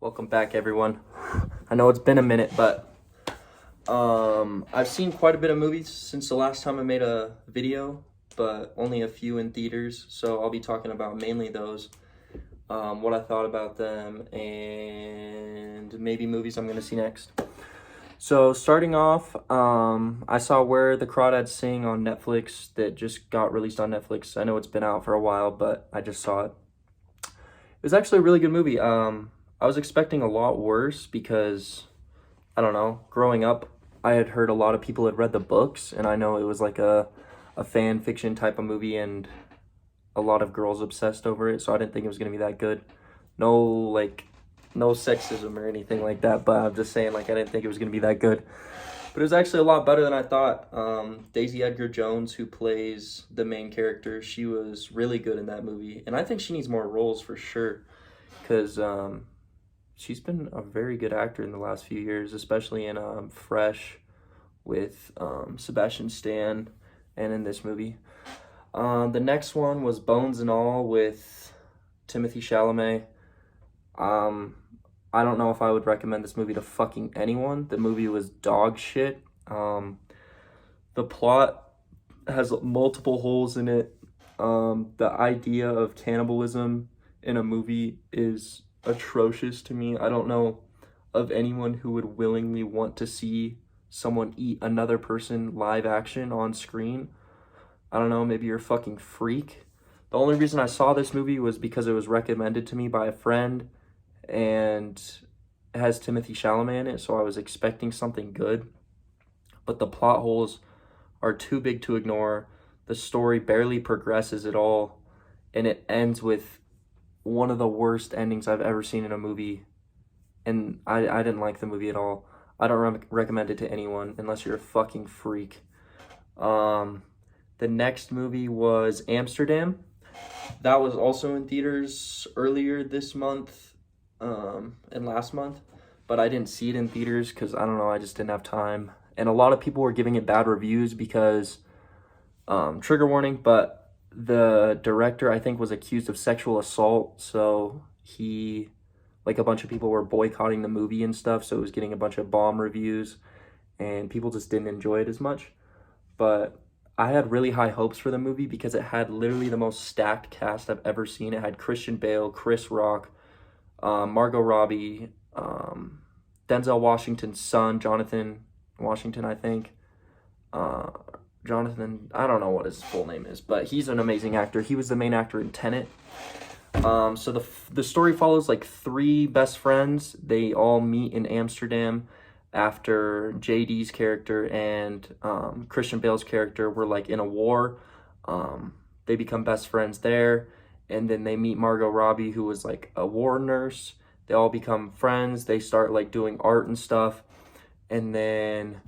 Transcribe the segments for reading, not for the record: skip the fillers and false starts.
Welcome back, everyone. I know it's been a minute, but I've seen quite a bit of movies since the last time I made a video, but only a few in theaters. So I'll be talking about mainly those, what I thought about them, and maybe movies I'm gonna see next. So starting off, I saw Where the Crawdads Sing on Netflix that just got released on Netflix. I know it's been out for a while, but I just saw it. It was actually a really good movie. I was expecting a lot worse because, I don't know, growing up, I had heard a lot of people had read the books, and I know it was like a fan fiction type of movie, and a lot of girls obsessed over it, so I didn't think it was going to be that good. No sexism or anything like that, but I'm just saying, I didn't think it was going to be that good. But it was actually a lot better than I thought. Daisy Edgar Jones, who plays the main character, she was really good in that movie. And I think she needs more roles for sure. Because she's been a very good actor in the last few years, especially in Fresh with Sebastian Stan and in this movie. The next one was Bones and All with Timothy Chalamet. I don't know if I would recommend this movie to fucking anyone. The movie was dog shit. The plot has multiple holes in it. The idea of cannibalism in a movie is atrocious to me. I don't know of anyone who would willingly want to see someone eat another person live action on screen. I don't know, maybe you're a fucking freak. The only reason I saw this movie was because it was recommended to me by a friend, and it has Timothy Chalamet in it, so I was expecting something good. But the plot holes are too big to ignore. The story barely progresses at all, and it ends with one of the worst endings I've ever seen in a movie. And I didn't like the movie at all. I don't recommend it to anyone unless you're a fucking freak. The next movie was Amsterdam. That was also in theaters earlier this month and last month, but I didn't see it in theaters because, I don't know, I just didn't have time. And a lot of people were giving it bad reviews because, trigger warning, but the director, I think, was accused of sexual assault, so a bunch of people were boycotting the movie and stuff, so it was getting a bunch of bomb reviews, and people just didn't enjoy it as much. But I had really high hopes for the movie because it had literally the most stacked cast I've ever seen. It had Christian Bale, Chris Rock, Margot Robbie, Denzel Washington's son, Jonathan Washington, I think. Jonathan, I don't know what his full name is, but he's an amazing actor. He was the main actor in Tenet. So the story follows three best friends. They all meet in Amsterdam after JD's character and Christian Bale's character were in a war. They become best friends there, and then they meet Margot Robbie, who was a war nurse. They all become friends. They start doing art and stuff, and then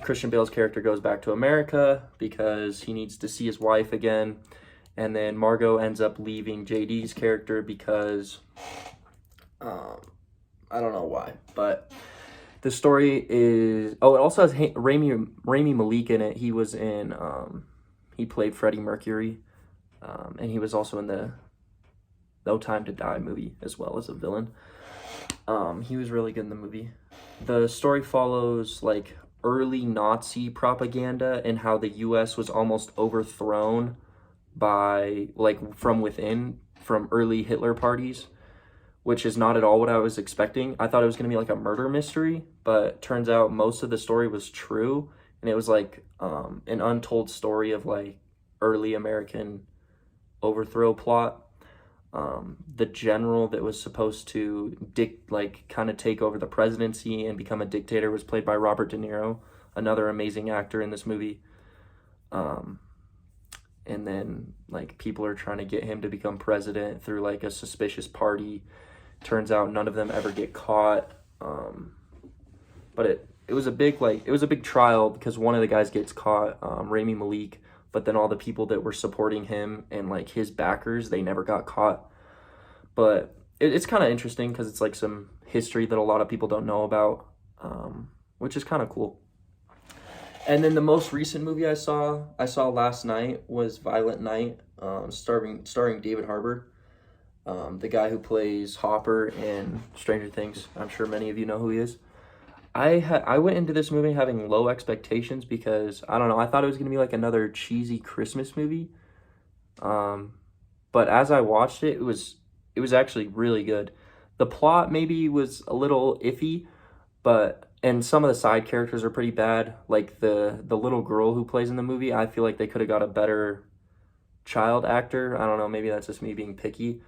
Christian Bale's character goes back to America because he needs to see his wife again. And then Margot ends up leaving JD's character because I don't know why. But the story is... Oh, it also has Rami Malek in it. He was in... he played Freddie Mercury. And he was also in the No Time to Die movie as well as a villain. He was really good in the movie. The story follows early Nazi propaganda and how the US was almost overthrown by from within, from early Hitler parties, which is not at all what I was expecting. I thought it was going to be a murder mystery, but turns out most of the story was true, and it was an untold story of early American overthrow plot. The general that was supposed to kind of take over the presidency and become a dictator was played by Robert De Niro, another amazing actor in this movie. And then people are trying to get him to become president through a suspicious party. Turns out none of them ever get caught. But it was a big trial because one of the guys gets caught, Rami Malek. But then all the people that were supporting him and his backers, they never got caught. But it's kind of interesting because it's some history that a lot of people don't know about, which is kind of cool. And then the most recent movie I saw last night was Violent Night, starring David Harbour. the guy who plays Hopper in Stranger Things. I'm sure many of you know who he is. I went into this movie having low expectations because, I don't know, I thought it was going to be like another cheesy Christmas movie. But as I watched it, it was actually really good. The plot maybe was a little iffy, and some of the side characters are pretty bad. Like the little girl who plays in the movie, I feel like they could have got a better child actor. I don't know, maybe that's just me being picky.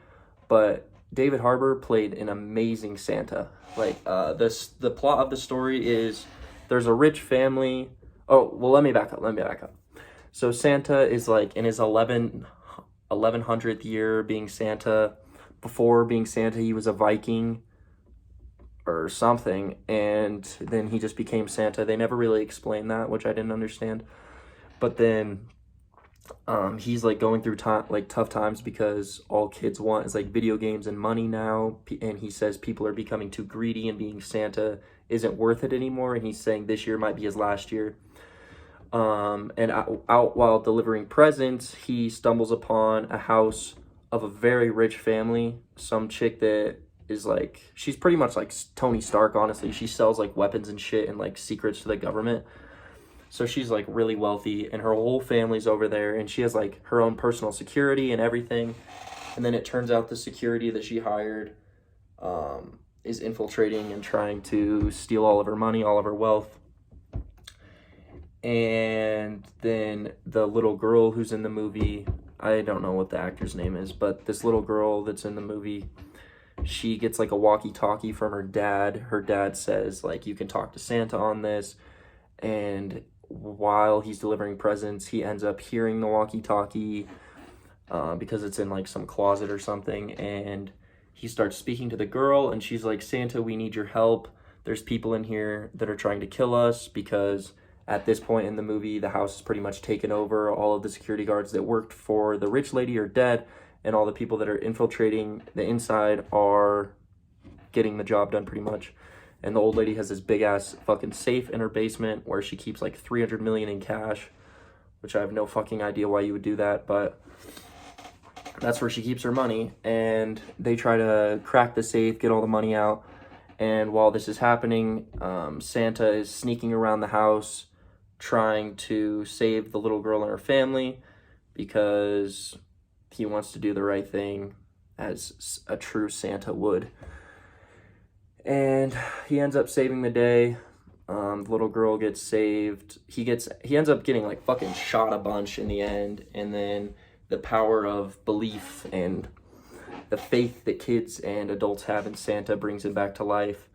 But David Harbour played an amazing Santa. Like, the plot of the story is there's a rich family. Oh, well, let me back up. So Santa is like in his 1100th year being Santa. Before being Santa, he was a Viking or something, and then he just became Santa. They never really explained that, which I didn't understand. But then he's like going through tough times because all kids want is like video games and money now, and he says people are becoming too greedy and being Santa isn't worth it anymore, and he's saying this year might be his last year. And out while delivering presents, he stumbles upon a house of a very rich family, some chick that is like, she's pretty much like Tony Stark, honestly. She sells like weapons and shit and like secrets to the government. So she's like really wealthy, and her whole family's over there, and she has like her own personal security and everything. And then it turns out the security that she hired is infiltrating and trying to steal all of her money, all of her wealth. And then the little girl who's in the movie, I don't know what the actor's name is, but this little girl that's in the movie, she gets like a walkie-talkie from her dad. Her dad says like, you can talk to Santa on this. And while he's delivering presents, he ends up hearing the walkie-talkie because it's in like some closet or something, and he starts speaking to the girl, and she's like, Santa, we need your help. There's people in here that are trying to kill us, because at this point in the movie, the house is pretty much taken over. All of the security guards that worked for the rich lady are dead, and all the people that are infiltrating the inside are getting the job done pretty much. And the old lady has this big ass fucking safe in her basement where she keeps like 300 million in cash, which I have no fucking idea why you would do that, but that's where she keeps her money. And they try to crack the safe, get all the money out. And while this is happening, Santa is sneaking around the house trying to save the little girl and her family because he wants to do the right thing as a true Santa would. And he ends up saving the day. The little girl gets saved. He ends up getting like fucking shot a bunch in the end. And then the power of belief and the faith that kids and adults have in Santa brings him back to life.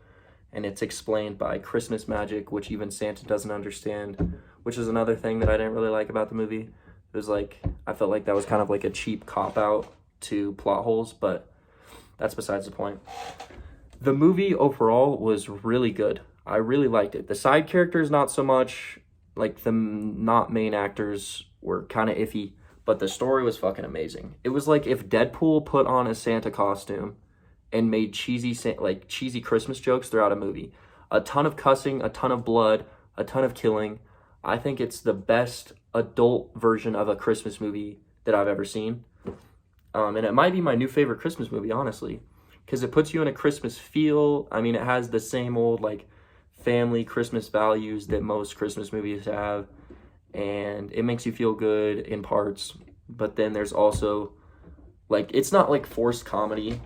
And it's explained by Christmas magic, which even Santa doesn't understand, which is another thing that I didn't really like about the movie. It was like, I felt like that was kind of like a cheap cop-out to plot holes, but that's besides the point. The movie overall was really good. I really liked it. The side characters, not so much. Like, the not main actors were kind of iffy, but the story was fucking amazing. It was like if Deadpool put on a Santa costume and made cheesy Christmas jokes throughout a movie. A ton of cussing, a ton of blood, a ton of killing. I think it's the best adult version of a Christmas movie that I've ever seen. And it might be my new favorite Christmas movie, honestly, because it puts you in a Christmas feel. I mean, it has the same old, like, family Christmas values that most Christmas movies have, and it makes you feel good in parts. But then there's also, like, it's not, like, forced comedy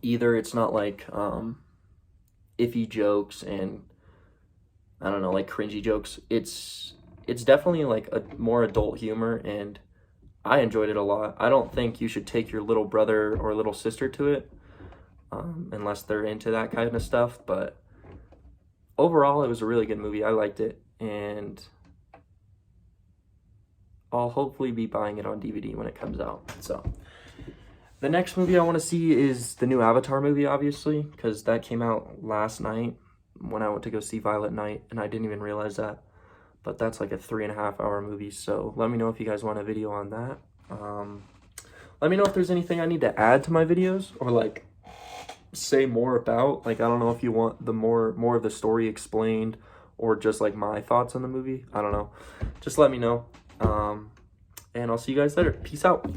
either. It's not, like, iffy jokes and, I don't know, like, cringy jokes. It's definitely, like, a more adult humor, and I enjoyed it a lot. I don't think you should take your little brother or little sister to it, unless they're into that kind of stuff. But overall, it was a really good movie. I liked it, and I'll hopefully be buying it on DVD when it comes out. So the next movie I want to see is the new Avatar movie, obviously, because that came out last night when I went to go see Violet Night, and I didn't even realize that. But that's like a 3.5 hour movie, so let me know if you guys want a video on that. Let me know if there's anything I need to add to my videos, or like say more about. Like, I don't know if you want the more of the story explained, or just like my thoughts on the movie. I don't know. Just let me know. And I'll see you guys later. Peace out.